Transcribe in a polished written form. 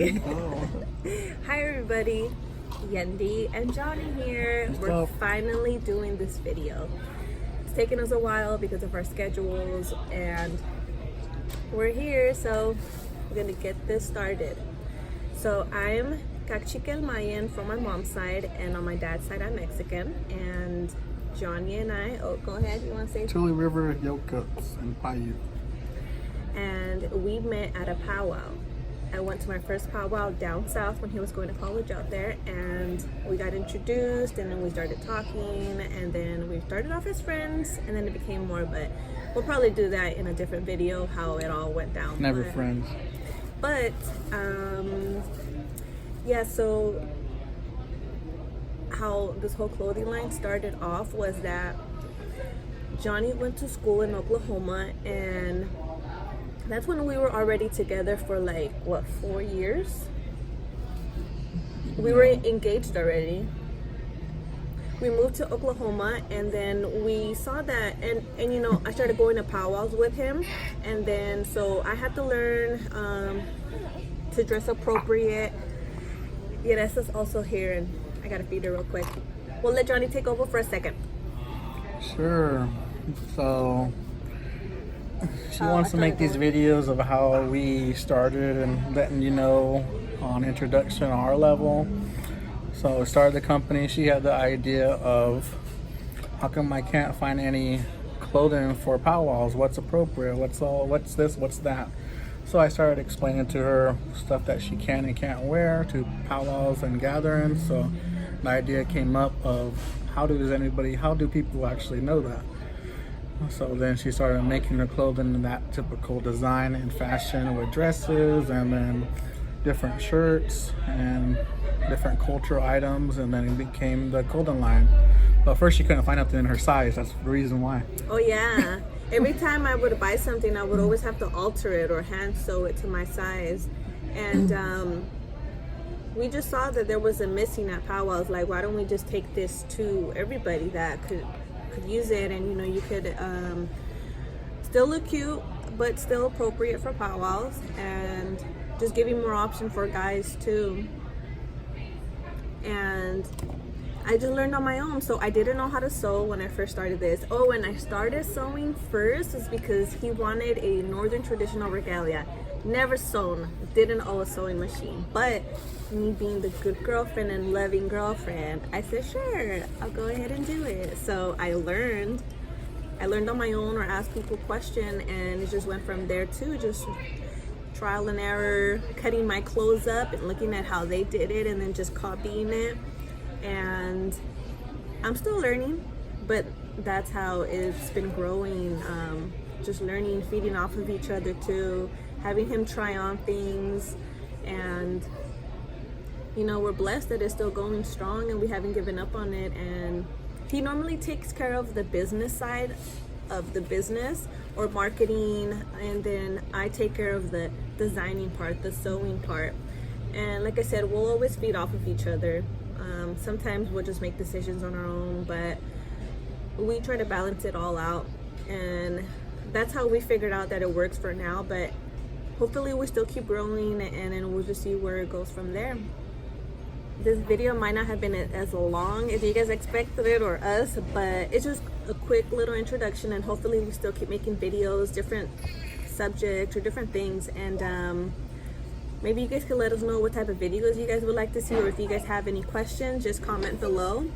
Yendi. Oh. Hi everybody, Yendi and Johnny here. We're finally doing this video. It's taken us a while because of our schedules and we're here, so we're gonna get this started. So I'm Cachiquel Mayan from my mom's side, and on my dad's side I'm Mexican, and Johnny and I, oh go ahead, you want to say? Tule River, Yokuts, and Paiute. And we met at a powwow. I went to my first powwow down south when he was going to college out there, and we got introduced, and then we started talking, and then we started off as friends, and then it became more, but we'll probably do that in a different video, how it all went down. Never friends. But yeah, so how this whole clothing line started off was that Johnny went to school in Oklahoma, and that's when we were already together for like, what, 4 years? We were engaged already. We moved to Oklahoma, and then we saw that, and you know, I started going to powwows with him, and then so I had to learn to dress appropriate. Yes, is also here, and I gotta feed her real quick. We'll let Johnny take over for a second. Sure. So she wants to make these videos of how we started and letting you know on introduction on our level. So we started the company. She had the idea of, how come I can't find any clothing for powwows? What's appropriate? What's this? What's that? So I started explaining to her stuff that she can and can't wear to powwows and gatherings. So the idea came up of, how do people actually know that? So then she started making her clothing in that typical design and fashion with dresses, and then different shirts and different cultural items, and then it became the clothing line. But first she couldn't find nothing in her size. That's the reason why. Oh yeah. Every time I would buy something, I would always have to alter it or hand sew it to my size. And we just saw that there was a missing at powwows. Like, why don't we just take this to everybody that could use it, and you know, you could still look cute but still appropriate for powwows, and just giving more option for guys too. And I just learned on my own, so I didn't know how to sew when I first started this. Oh, and I started sewing first is because he wanted a northern traditional regalia. Never sewn, didn't own a sewing machine, but me being the good girlfriend and loving girlfriend, I said sure, I'll go ahead and do it. So I learned on my own, or asked people question, and it just went from there too, just trial and error, cutting my clothes up and looking at how they did it and then just copying it. And I'm still learning, but that's how it's been growing. Just learning, feeding off of each other too, having him try on things, and you know, we're blessed that it's still going strong and we haven't given up on it. And he normally takes care of the business side of the business, or marketing, and then I take care of the designing part, the sewing part. And like I said, we'll always feed off of each other. Sometimes we'll just make decisions on our own, but we try to balance it all out, and that's how we figured out that it works for now. But hopefully we still keep growing, and then we'll just see where it goes from there. This video might not have been as long as you guys expected it, or us, but it's just a quick little introduction, and hopefully we still keep making videos, different subjects or different things. And maybe you guys could let us know what type of videos you guys would like to see, or if you guys have any questions, just comment below.